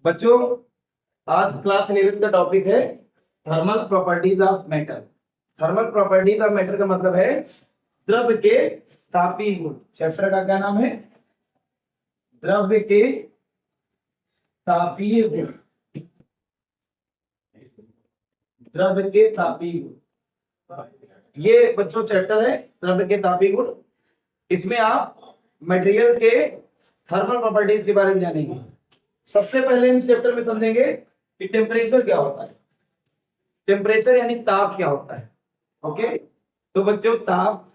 बच्चों, आज क्लास 11 का टॉपिक है thermal properties of matter. Thermal properties of matter का मतलब है द्रव के तापीय गुण। चैप्टर का क्या नाम है? द्रव्य के तापीय गुण। द्रव्य के तापीय गुण, ये बच्चों चैप्टर है द्रव्य के तापीय गुण। इसमें आप मटेरियल के थर्मल प्रॉपर्टीज के बारे में जानेंगे। सबसे पहले इस चैप्टर में समझेंगे कि टेम्परेचर क्या होता है। टेम्परेचर यानी ताप क्या होता है। ओके, तो बच्चों ताप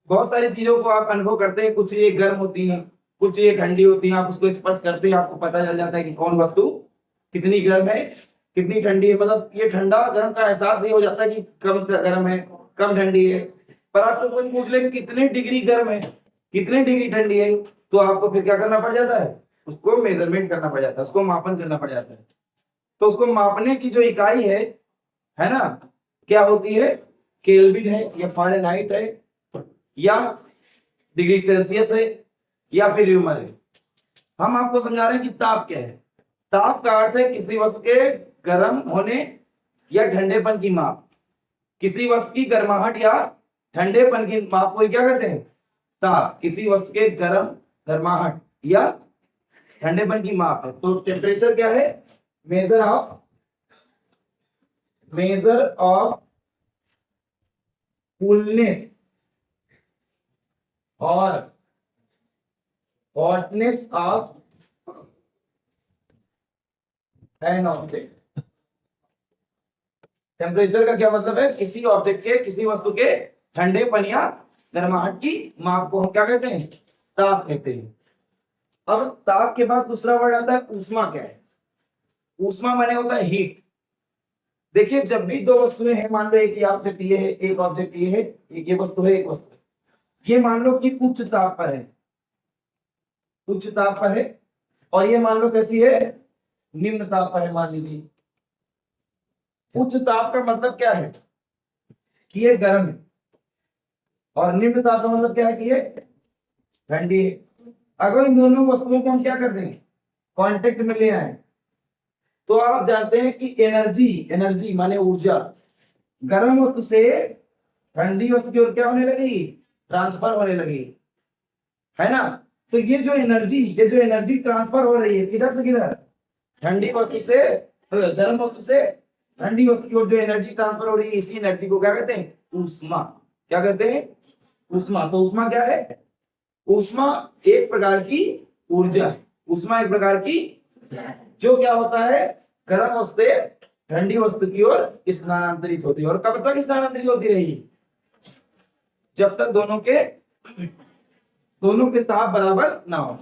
बहुत सारी चीजों को आप अनुभव करते हैं। कुछ चीजें गर्म होती हैं, कुछ चीजें ठंडी होती हैं। आप उसको स्पर्श करते हैं, आपको पता चल जाता है कि कौन वस्तु कितनी गर्म है, कितनी ठंडी है। मतलब ये ठंडा गर्म का एहसास नहीं हो जाता कि कम गर्म है, कम ठंडी है। पर आपको कोई पूछ ले कितने डिग्री गर्म है, कितने डिग्री ठंडी है, तो आपको फिर क्या करना पड़ जाता है? उसको मेजरमेंट करना पड़ जाता है, उसको मापन करना पड़ जाता है। तो उसको मापने की जो इकाई है ना, क्या होती है? केल्विन है या फ़ारेनहाइट है या डिग्री सेल्सियस है या फिर ल्यूमर है। हम आपको समझा रहे हैं कि ताप क्या है। ताप का अर्थ है किसी वस्तु के गर्म होने या ठंडेपन की माप। किसी वस्तु की गर्माहट या ठंडेपन की माप को क्या कहते हैं? ताप। किसी वस्तु के गर्माहट या ठंडेपन की माप है। तो टेम्परेचर क्या है? मेजर ऑफ कूलनेस और hotness of an object. Temperature का क्या मतलब है? किसी ऑब्जेक्ट के, किसी वस्तु के ठंडेपन या गर्माहट की माप को हम क्या कहते हैं? ताप कहते हैं। अब ताप के बाद दूसरा वर्ड आता है ऊष्मा। क्या है ऊष्मा? माने होता है हीट। देखिए, जब भी दो वस्तुएं हैं, मान लो एक ऑब्जेक्ट ये है, एक ऑब्जेक्ट ये है, एक ये वस्तु है, एक वस्तु है। ये मान लो कि उच्च ताप पर है, उच्च ताप पर है, और ये मान लो कैसी है? निम्न ताप पर है, मान लीजिए। उच्च ताप का मतलब क्या है? कि ये गर्म है। और निम्न ताप का मतलब क्या है? कि ये ठंडी है। अगर इन दोनों वस्तुओं को हम क्या कर दें? कांटेक्ट में ले आए, तो आप जानते हैं कि एनर्जी माने ऊर्जा गर्म वस्तु से ठंडी वस्तु की ओर क्या होने लगेगी? ट्रांसफर होने लगेगी, है ना। तो ये जो एनर्जी ट्रांसफर हो रही है, किधर से किधर? ठंडी वस्तु से गर्म वस्तु से ठंडी वस्तु की ओर जो एनर्जी ट्रांसफर हो रही है, इसी एनर्जी को क्या कहते हैं? ऊष्मा। क्या कहते हैं? ऊष्मा। तो ऊष्मा क्या है? ऊष्मा एक प्रकार की ऊर्जा है। ऊष्मा एक प्रकार की जो क्या होता है? गर्म वस्तु से ठंडी वस्तु की ओर स्थानांतरित होती है। और कब तक स्थानांतरित होती रहेगी? जब तक दोनों के ताप बराबर ना हो।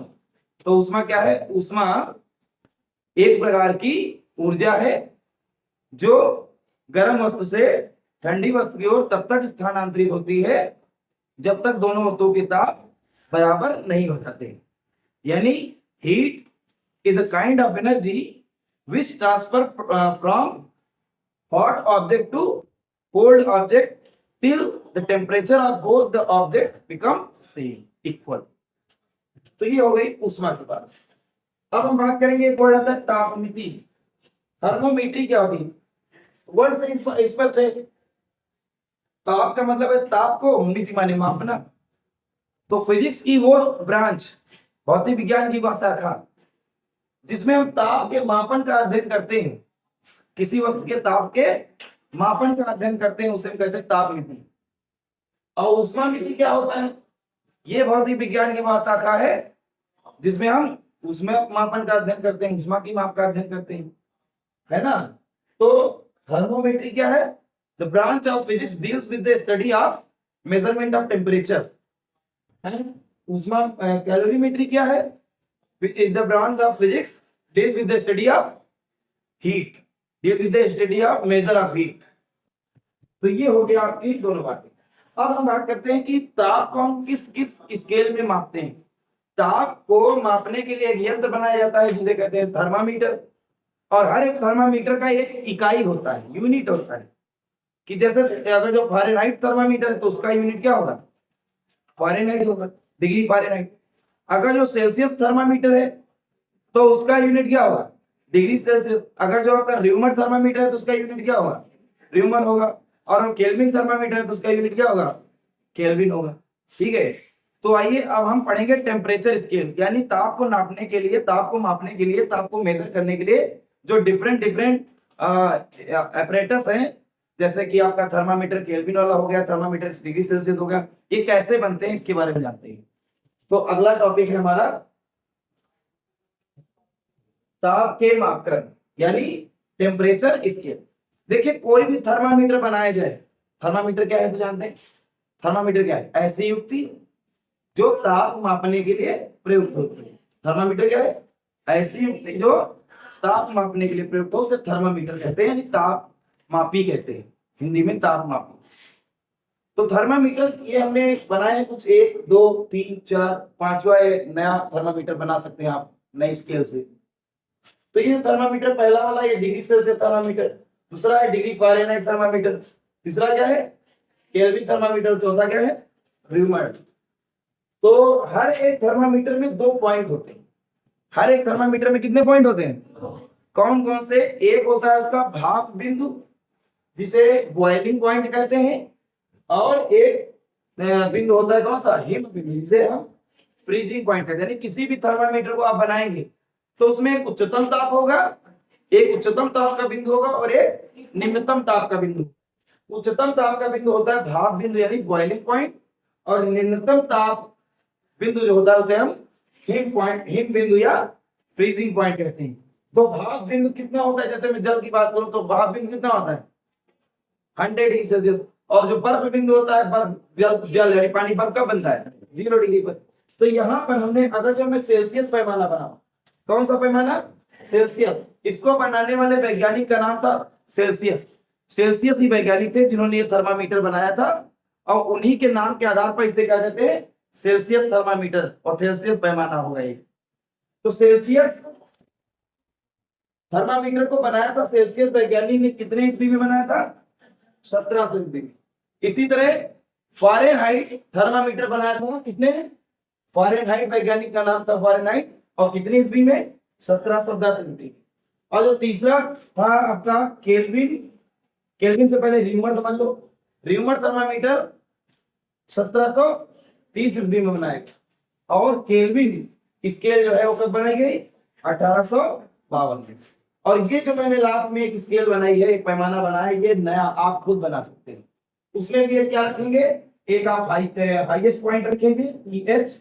तो ऊष्मा क्या है? ऊष्मा एक प्रकार की ऊर्जा है जो गर्म वस्तु से ठंडी वस्तु की ओर तब तक स्थानांतरित होती है जब तक दोनों वस्तुओं के ताप बराबर नहीं हो जाते। यानी heat is a kind of energy which transfer from hot object to cold object till the temperature of both the objects become same, equal. तो ये हो गई ऊष्मा की बात। अब हम बात करेंगे, एक वर्ड आता है तापमिति। थर्मोमीट्री क्या होती है? वर्ड से स्पष्ट है। ताप का मतलब है ताप को, मिति माने मापना। तो फिजिक्स की वो ब्रांच, भौतिक विज्ञान की वह शाखा जिसमें हम ताप के मापन का अध्ययन करते हैं, किसी वस्तु के ताप के मापन का अध्ययन करते हैं, उसे हम कहते हैं तापमिति। और ऊष्मामिति क्या होता है? ये भौतिक विज्ञान की वह शाखा है जिसमें हम उसमें मापन का अध्ययन करते हैं, ऊष्मा की माप का अध्ययन करते हैं, है ना। तो थर्मोमेट्री क्या है? The branch of physics deals with the study of measurement of temperature. ऊष्मा कैलोरीमेट्री क्या है? is the branch of physics deals with the study of heat, deals with the study of measure of heat। तो ये हो गया आपकी दोनों बातें। अब हम बात करते हैं कि ताप को हम किस किस स्केल में मापते हैं। ताप को मापने के लिए एक यंत्र बनाया जाता है जिसे कहते हैं थर्मामीटर। और हर एक थर्मामीटर का एक इकाई होता है, यूनिट होता है। कि जैसे अगर जो फ़ारेनहाइट थर्मामीटर है तो उसका यूनिट क्या होगा? फ़ारेनहाइट होगा, डिग्री फ़ारेनहाइट। अगर जो सेल्सियस थर्मामीटर है तो उसका यूनिट क्या होगा, डिग्री सेल्सियस। अगर जो आपका र्यूमर थर्मामीटर है तो उसका यूनिट क्या होगा, र्यूमर होगा। और केल्विन थर्मामीटर है तो उसका यूनिट क्या होगा, केल्विन होगा। ठीक है, तो आइए अब हम पढ़ेंगे टेम्परेचर स्केल, यानी ताप को नापने के लिए, ताप को मापने के लिए, ताप को मेजर करने के लिए जो डिफरेंट डिफरेंट एपरेटस हैं, जैसे कि आपका थर्मामीटर केल्विन वाला हो गया, थर्मामीटर डिग्री सेल्सियस हो गया, ये कैसे बनते हैं इसके बारे में जानते हैं। तो अगला टॉपिक है हमारा ताप के मापक्रम यानी टेम्परेचर स्केल। देखिए कोई भी थर्मामीटर बनाया जाए, थर्मामीटर क्या है तो जानते हैं, थर्मामीटर क्या है, ऐसी युक्ति जो ताप मापने के लिए प्रयुक्त होती है। थर्मामीटर क्या है, ऐसी युक्ति जो ताप मापने के लिए प्रयुक्त हो, उसे थर्मामीटर कहते हैं, यानी ताप मापी कहते हैं, हिंदी में ताप मापी। तो थर्मामीटर ये हमने बनाए कुछ 1 2 3 4 5वां नया थर्मामीटर बना सकते हैं आप नई स्केल से। तो ये थर्मामीटर पहला वाला ये डिग्री सेल्सियस थर्मामीटर, दूसरा है डिग्री फ़ारेनहाइट थर्मामीटर, तीसरा क्या है केल्विन थर्मामीटर, चौथा क्या है र्यूमर। तो हर एक थर्मामीटर में 2 पॉइंट होते हैं। हर एक थर्मामीटर में कितने पॉइंट होते हैं, कौन कौन से, एक होता है उसका भाप बिंदु जिसे बॉइलिंग पॉइंट कहते हैं, और एक बिंदु होता है कौन सा, हिम बिंदु, जिसे हम फ्रीजिंग पॉइंट कहते हैं। यानी किसी भी थर्मामीटर को आप बनाएंगे तो उसमें एक उच्चतम ताप होगा, एक उच्चतम ताप का बिंदु होगा और एक निम्नतम ताप का बिंदु। उच्चतम ताप का बिंदु होता है भाप बिंदु यानी बॉइलिंग पॉइंट, और निम्नतम ताप बिंदु जो होता है उसे हम हिम पॉइंट, हिम बिंदु या फ्रीजिंग पॉइंट कहते हैं। तो भाप बिंदु कितना होता है, जैसे मैं जल की बात करूं तो भाप बिंदु कितना होता है 100 डिग्री सेल्सियस, और जो बर्फ बिंदु होता है, बर्फ जल यानी पानी बर्फ कब बनता है 0 डिग्री पर। तो यहाँ पर हमने अगर जो मैं सेल्सियस पैमाना बनाऊं, कौन सा पैमाना, सेल्सियस, इसको बनाने वाले वैज्ञानिक का नाम था सेल्सियस। सेल्सियस ही वैज्ञानिक थे जिन्होंने ये थर्मामीटर बनाया था, और उन्हीं के नाम के आधार पर इसे क्या कहते हैं, सेल्सियस थर्मामीटर और सेल्सियस पैमाना हो गया। तो सेल्सियस थर्मामीटर को बनाया था सेल्सियस वैज्ञानिक ने कितने ईस्वी में बनाया था, 1700 ईस्वी में। इसी तरह फ़ारेनहाइट थर्मामीटर बनाया था किसने, फ़ारेनहाइट वैज्ञानिक का नाम था फ़ारेनहाइट, और कितनी ईस्वी में 1710 ईस्वी। और जो तीसरा था आपका केल्विन, केल्विन से पहले र्यूमर समझ लो, र्यूमर थर्मामीटर 1730 ईस्वी में बनाया गया, और केल्विन स्केल जो है वो कब बनाई गई 1852 में। और ये जो मैंने लास्ट में एक स्केल बनाई है, एक पैमाना बनाया है, ये नया आप खुद बना सकते हैं। उसमें भी क्या रखेंगे, एक आप हाईएस्ट पॉइंट रखेंगे TH,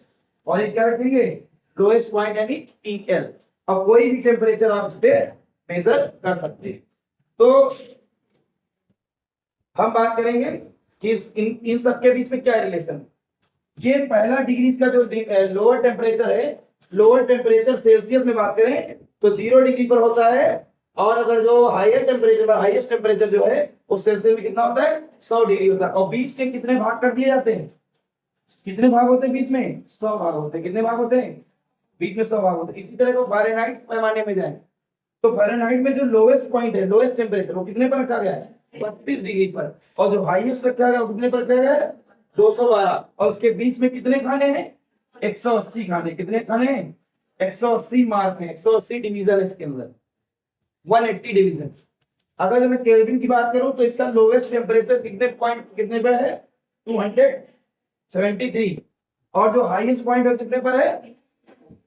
और एक क्या रखेंगे लोएस्ट पॉइंट यानी TL, और कोई भी टेम्परेचर आप इस पे मेजर कर सकते हैं। तो हम बात करेंगे कि इन सब के बीच में क्या रिलेशन। ये पहला डिग्री का जो लोअर टेम्परेचर है, लोअर टेम्परेचर सेल्सियस में बात करें तो 0 डिग्री पर होता है, और अगर जो हाईएस्ट टेम्परेचर जो है वो सेल्सियस में कितना होता है 100 डिग्री होता है। और बीच के कितने भाग कर दिए जाते हैं, कितने भाग होते हैं बीच में, 100 भाग होते हैं। कितने भाग होते हैं बीच में, 100 भाग होते हैं। इसी तरह को फ़ारेनहाइट पैमाने में जाए तो फ़ारेनहाइट में जो लोएस्ट पॉइंट है, लोएस्ट टेम्परेचर, वो कितने पर रखा गया है 32 डिग्री पर, और जो हाईएस्ट रखा गया वो कितने पर रखा गया है 212, और उसके बीच में कितने खाने हैं 180 खाने। कितने खाने हैं 180 मार्क है, 180 डिवीजन है इसके अंदर, 180 डिवीजन। अगर मैं केल्विन की बात करूं तो इसका लोएस्ट टेम्परेचर कितने पॉइंट कितने पर है 273, और जो हाईएस्ट पॉइंट है कितने पर है,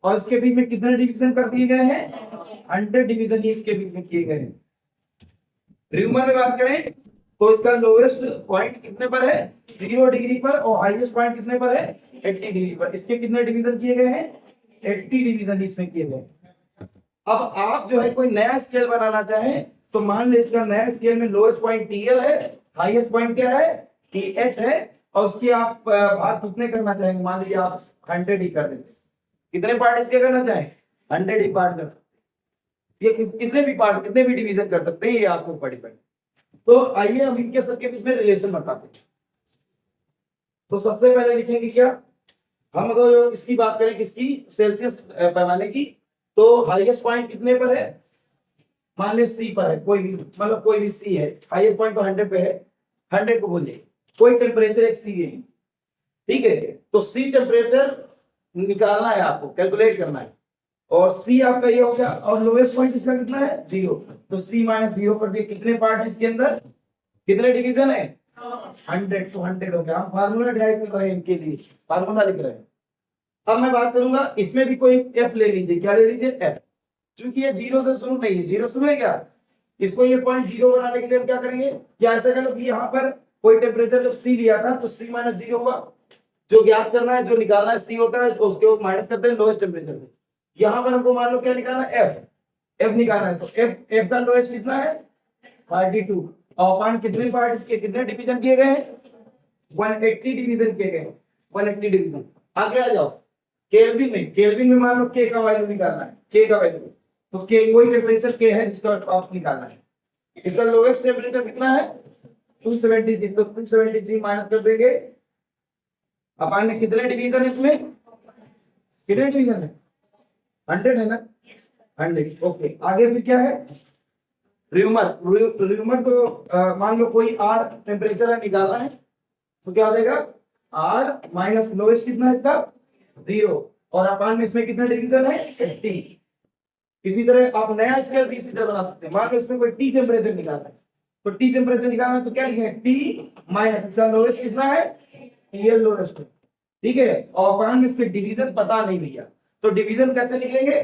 और इसके बीच में कितने डिवीजन कर दिए गए हैं 100 डिवीजन ही इसके बीच में किए गए हैं। र्यूमर में बात करें तो इसका लोएस्ट पॉइंट कितने पर है 0 डिग्री पर, और हाईएस्ट पॉइंट कितने पर है 80 डिग्री पर। इसके कितने डिवीजन किए गए हैं 80 डिवीजन इसमें किए गए। अब आप जो है कोई नया स्केल बनाना चाहें तो मान लीजिए इसका नया स्केल में लोएस्ट पॉइंट TL है, हाईएस्ट पॉइंट क्या है TH है, और उसके आप भाग कितने करना चाहेंगे, मान लीजिए आप 100 ही कर देते, कितने पार्ट इसके करना चाहें 100 ही पार्ट कर सकते, ये कितने भी पार्ट कितने भी डिवीजन कर सकते हैं, ये आपके ऊपर डिपेंड। तो आइए हम इनके सबके बीच में रिलेशन बताते हैं। तो सबसे पहले लिखेंगे क्या, हम अगर इसकी बात करें किसकी सेल्सियस पैमाने की, तो हाईएस्ट पॉइंट कितने पर है, मान लीजिए C पर है, कोई भी मतलब कोई भी C है, हाईएस्ट पॉइंट तो 100 पे है, 100 को बोलिए कोई टेम्परेचर एक C है, ठीक है। तो C टेम्परेचर निकालना है, आपको कैलकुलेट करना है। और सी आपका ये हो गया, और लोएस्ट पॉइंट इसका कितना है 0, तो सी माइनस 0 कर दिए। कितने पार्ट है इसके अंदर, कितने डिवीजन है 100, तो 100 हो गया। हम फार्मूला ड्राइव कर रहे हैं, इनके लिए फार्मूला लिख रहे हैं। अब मैं बात करूंगा, इसमें भी कोई एफ ले लीजिए। क्या ले लीजिए, एफ। चूंकि ये 0 से शुरू नहीं है, 0 शुरू है क्या, इसको ये पॉइंट 0 बनाने के लिए हम क्या करेंगे, या ऐसा करो कि यहाँ पर कोई टेम्परेचर जब सी लिया था तो सी माइनस 0 हुआ। जो ज्ञात करना है, जो निकालना है सी होता है, तो उसको माइनस करते हैं लोएस्ट टेम्परेचर से। यहाँ पर हमको मान लो क्या निकालना है, एफ। एफ निकालना है, तो एफ का लोएस्ट कितना है 42, और पान कितने पार्ट इसके, कितने डिवीजन किए गए हैं 180 डिवीजन किए गए, 180 डिवीजन। आगे आ जाओ, केल्विन में, केल्विन में मान लो के का वैल्यू निकालना है, के का वैल्यू, तो के कोई टेम्परेचर के है जिसका आप निकालना है। इसका लोएस्ट टेम्परेचर कितना है 273, तो 273 माइनस कर देंगे। अपन ने कितने डिवीजन इसमें, कितने डिवीजन है 100 है ना, 100। ओके, आगे फिर क्या है, र्यूमर। र्यूमर को मान लो कोई आर टेम्परेचर है निकालना है, तो क्या हो जाएगा आर माइनस लोएस्ट कितना है इसका 0, और अपान में इसमें कितना डिवीजन है 80। इसी तरह आप नया स्केल भी इसी तरह बना सकते हैं। मान लो इसमें कोई टी टेम्परेचर निकालना है, तो टी टेम्परेचर निकालना है तो क्या लिखेंगे टी माइनस इसका लोएस्ट कितना है टीएल लोएस्ट, ठीक है। और अपान में इसके डिवीजन पता नहीं भैया, तो डिवीजन कैसे निकलेंगे,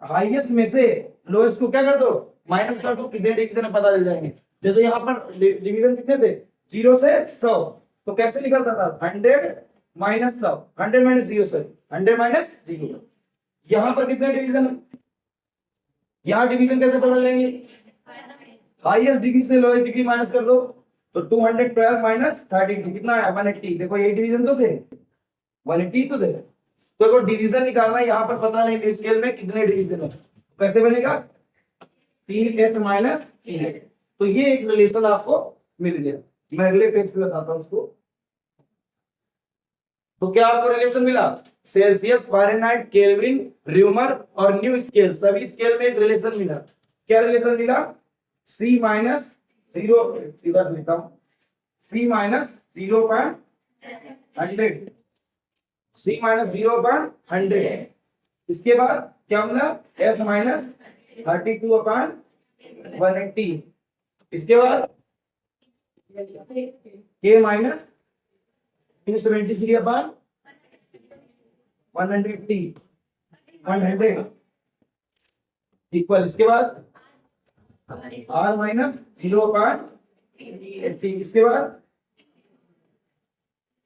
हाईएस्ट में से लोएस्ट को क्या कर दो माइनस कर दो, कितने डिवीजन है पता चल जाएंगे। जैसे यहाँ पर डिवीजन कितने थे 0 से 100, तो कैसे निकलता था 100 माइनस 100, 100 माइनस 0, सॉरी 100 माइनस 0। यहाँ पर कितने डिवीजन है, यहाँ डिवीजन कैसे पता चलेंगे, हाईएस्ट डिग्री से लोएस्ट डिग्री माइनस कर दो, तो 212 माइनस 32 कितना है 180। देखो ये डिवीजन तो थे 180 तो थे, तो अगर डिवीजन निकालना है यहाँ पर पता नहीं स्केल में कितने डिवीजन है, कैसे बनेगा 3h माइनस 3h। तो ये एक रिलेशन आपको मिल गया। मैं अगले पेज पे बताता हूँ उसको। तो क्या आपको रिलेशन मिला, सेल्सियस, फारेनहाइट, केल्विन, र्यूमर और न्यू स्केल, सभी स्केल में एक रिलेशन मिला। क्या रिलेशन मिला, C माइनस 0, इधर से लिखता हूं C माइनस 0.100, C माइनस 0.100। इसके बाद क्या मिला F माइनस 32/180। इसके बाद K माइनस 273/100 इक्वल। इसके बाद R माइनस 0.80। इसके बाद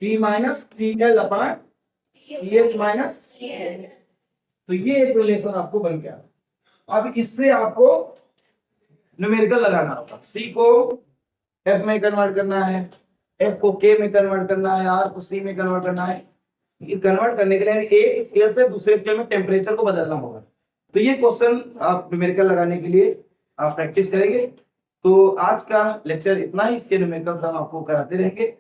P माइनस 3L/TH माइनस। तो ये एक रिलेशन आपको बन गया। अब इससे आपको न्यूमेरिकल लगाना होगा। C को F में कन्वर्ट करना है, F को K में कन्वर्ट करना है, R को C में कन्वर्ट करना है। ये कन्वर्ट करने के लिए एक स्केल से दूसरे स्केल में टेम्परेचर को बदलना होगा। तो ये क्वेश्चन आप न्यूमेरिकल लगाने के लिए आप प्रैक्टिस करेंगे। तो आज का लेक्चर इतना ही, इसके न्यूमेरिकल्स हम आपको कराते रहेंगे,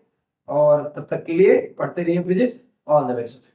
और तब तक के लिए पढ़ते रहिए फिजिक्स। All the best.